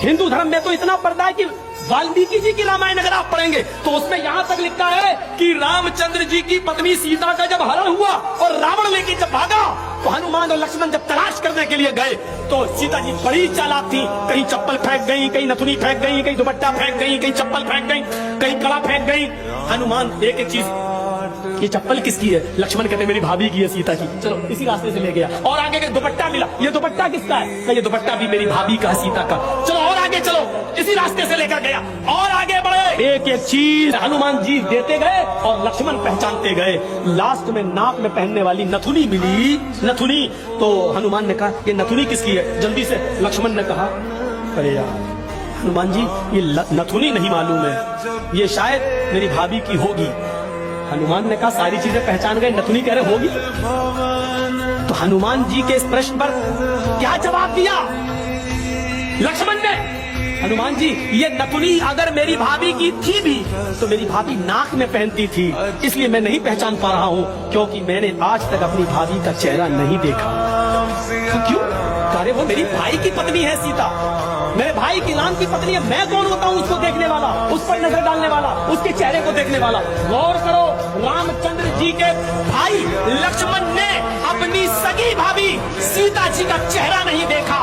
हिंदू धर्म में तो इतना पर्दा है कि वाल्मीकि जी की रामायण अगर आप पढ़ेंगे तो उसमें यहाँ तक लिखा है कि रामचंद्र जी की पत्नी सीता का जब हरण हुआ और रावण लेके जब भागा तो हनुमान और लक्ष्मण जब तलाश करने के लिए गए तो सीता जी बड़ी चालाक थी। कहीं चप्पल फेंक गई, कहीं नथुनी फेंक गई, कहीं दुपट्टा फेंक गई, कहीं चप्पल फेंक गई, कहीं कड़ा फेंक गई। हनुमान एक एक चीज, ये चप्पल किसकी है? लक्ष्मण कहते मेरी भाभी की है सीता की। चलो इसी रास्ते से ले गया। और आगे के दुपट्टा मिला, ये दुपट्टा किसका है? ये दुपट्टा भी मेरी भाभी का है सीता का। चलो और आगे चलो, इसी रास्ते से लेकर गया और आगे बढ़े। एक एक चीज हनुमान जी देते गए और लक्ष्मण पहचानते गए। लास्ट में नाक में पहनने वाली नथुनी मिली, नथुनी। तो हनुमान ने कहा ये नथुनी किसकी है? जल्दी से लक्ष्मण ने कहा अरे यार हनुमान जी ये नथुनी नहीं मालूम है, ये शायद मेरी भाभी की होगी। हनुमान ने कहा सारी चीजें पहचान गए, नथुनी कह रहे होगी। तो हनुमान जी के इस प्रश्न पर क्या जवाब दिया लक्ष्मण ने? हनुमान जी ये नथुनी अगर मेरी भाभी की थी भी तो मेरी भाभी नाक में पहनती थी, इसलिए मैं नहीं पहचान पा रहा हूँ, क्योंकि मैंने आज तक अपनी भाभी का चेहरा नहीं देखा। तो क्यों? अरे वो मेरी भाई की पत्नी है सीता, मेरे भाई की नाम की पत्नी है। मैं कौन होता हूँ उसको देखने वाला, उस पर नजर डालने वाला, उसके चेहरे को देखने वाला? गौर करो, रामचंद्र जी के भाई लक्ष्मण ने अपनी सगी भाभी सीता जी का चेहरा नहीं देखा।